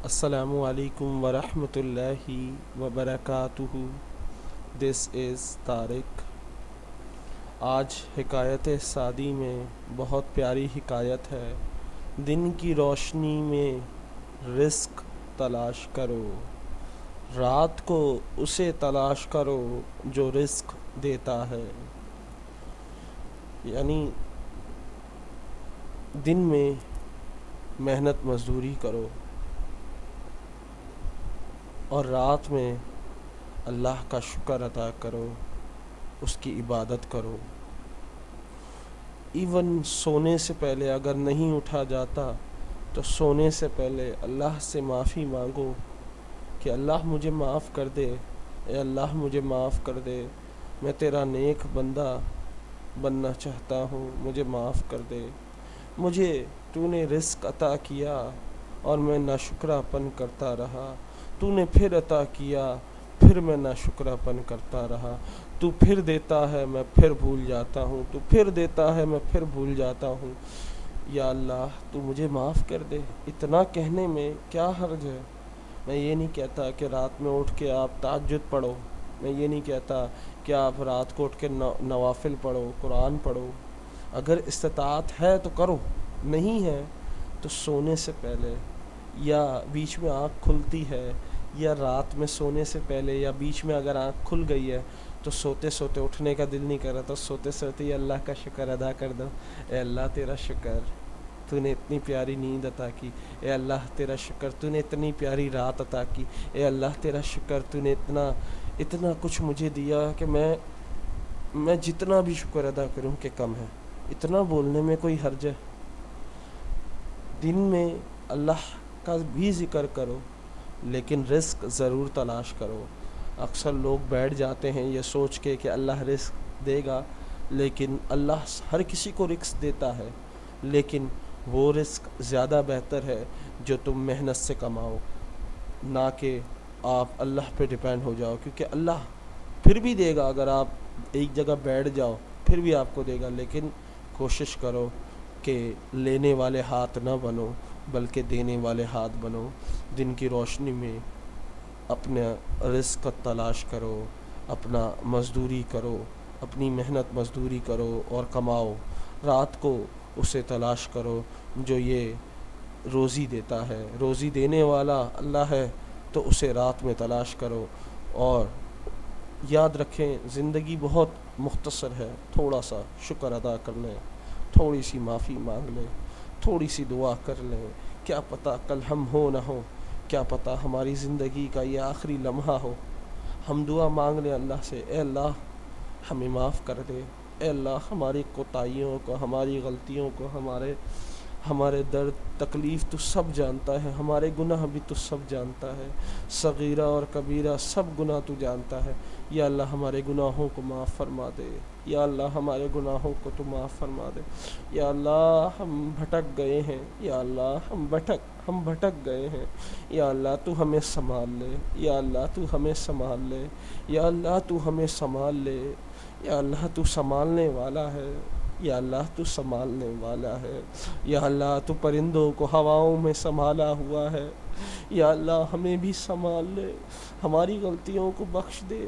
Assalamu alaikum wa rahmatullahi wa barakatuhu. This is Tariq. آج حکایت Saadi میں بہت پیاری حکایت ہے. دن کی روشنی میں رزق تلاش کرو، رات کو اسے تلاش کرو جو رزق دیتا ہے. یعنی دن میں محنت مزدوری کرو اور رات میں اللہ کا شکر ادا کرو، اس کی عبادت کرو. ایون سونے سے پہلے اگر نہیں اٹھا جاتا تو سونے سے پہلے اللہ سے معافی مانگو کہ اللہ مجھے معاف کر دے، اے اللہ مجھے معاف کر دے، میں تیرا نیک بندہ بننا چاہتا ہوں، مجھے معاف کر دے. مجھے تو نے رزق عطا کیا اور میں ناشکراپن کرتا رہا، تو نے پھر عطا کیا، پھر میں ناشکراپن کرتا رہا. تو پھر دیتا ہے میں پھر بھول جاتا ہوں، تو پھر دیتا ہے میں پھر بھول جاتا ہوں. یا اللہ تو مجھے معاف کر دے. اتنا کہنے میں کیا حرج ہے؟ میں یہ نہیں کہتا کہ رات میں اٹھ کے آپ تہجد پڑھو، میں یہ نہیں کہتا کہ آپ رات کو اٹھ کے نوافل پڑھو، قرآن پڑھو. اگر استطاعت ہے تو کرو، نہیں ہے تو سونے سے پہلے یا بیچ میں آنکھ کھلتی ہے یا رات میں سونے سے پہلے یا بیچ میں اگر آنکھ کھل گئی ہے تو سوتے سوتے اٹھنے کا دل نہیں کر رہا تو سوتے سوتے ہی اللہ کا شکر ادا کر دو. اے اللہ تیرا شکر تو نے اتنی پیاری نیند عطا کی، اے اللہ تیرا شکر تو نے اتنی پیاری رات عطا کی، اے اللہ تیرا شکر تو نے اتنا کچھ مجھے دیا کہ میں جتنا بھی شکر ادا کروں کہ کم ہے. اتنا بولنے میں کوئی حرج ہے؟ دن میں اللہ کا بھی ذکر کرو لیکن رزق ضرور تلاش کرو. اکثر لوگ بیٹھ جاتے ہیں یہ سوچ کے کہ اللہ رزق دے گا، لیکن اللہ ہر کسی کو رزق دیتا ہے، لیکن وہ رزق زیادہ بہتر ہے جو تم محنت سے کماؤ، نہ کہ آپ اللہ پہ ڈیپینڈ ہو جاؤ. کیونکہ اللہ پھر بھی دے گا، اگر آپ ایک جگہ بیٹھ جاؤ پھر بھی آپ کو دے گا، لیکن کوشش کرو کہ لینے والے ہاتھ نہ بنو بلکہ دینے والے ہاتھ بنو. دن کی روشنی میں اپنا رزق تلاش کرو، اپنا مزدوری کرو، اپنی محنت مزدوری کرو اور کماؤ. رات کو اسے تلاش کرو جو یہ روزی دیتا ہے. روزی دینے والا اللہ ہے تو اسے رات میں تلاش کرو. اور یاد رکھیں زندگی بہت مختصر ہے، تھوڑا سا شکر ادا کر لیں، تھوڑی سی معافی مانگ لیں، تھوڑی سی دعا کر لیں. کیا پتہ کل ہم ہو نہ ہو، کیا پتہ ہماری زندگی کا یہ آخری لمحہ ہو. ہم دعا مانگ لیں اللہ سے، اے اللہ ہمیں معاف کر دے، اے اللہ ہماری کوتاہیوں کو، ہماری غلطیوں کو، ہمارے درد تکلیف تو سب جانتا ہے، ہمارے گناہ بھی تو سب جانتا ہے، صغیرہ اور کبیرہ سب گناہ تو جانتا ہے. یا اللہ ہمارے گناہوں کو معاف فرما دے، یا اللہ ہمارے گناہوں کو تو معاف فرما دے. یا اللہ ہم بھٹک گئے ہیں، یا اللہ ہم بھٹک گئے ہیں. یا اللہ تو ہمیں سنبھال لے، یا اللہ تو ہمیں سنبھال لے، یا اللہ تو ہمیں سنبھال لے. یا اللہ تو سنبھالنے والا ہے، یا اللہ تو سنبھالنے والا ہے. یا اللہ تو پرندوں کو ہواؤں میں سنبھالا ہوا ہے. یا اللہ ہمیں بھی سنبھال لے، ہماری غلطیوں کو بخش دے،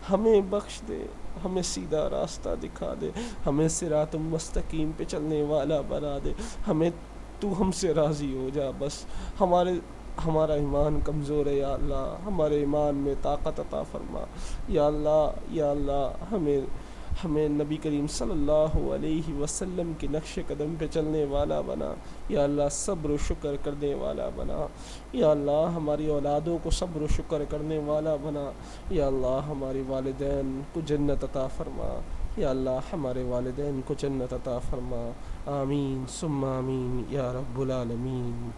ہمیں بخش دے، ہمیں سیدھا راستہ دکھا دے، ہمیں صراط مستقیم پہ چلنے والا بنا دے. تو ہم سے راضی ہو جا بس. ہمارا ایمان کمزور ہے، یا اللہ ہمارے ایمان میں طاقت عطا فرما. یا اللہ ہمیں نبی کریم صلی اللہ علیہ وسلم کے نقش قدم پہ چلنے والا بنا. یا اللہ صبر و شکر کرنے والا بنا. یا اللہ ہماری اولادوں کو صبر و شکر کرنے والا بنا. یا اللہ ہمارے والدین کو جنت عطا فرما. یا اللہ ہمارے والدین کو جنت عطا فرما. آمین ثم آمین یا رب العالمین.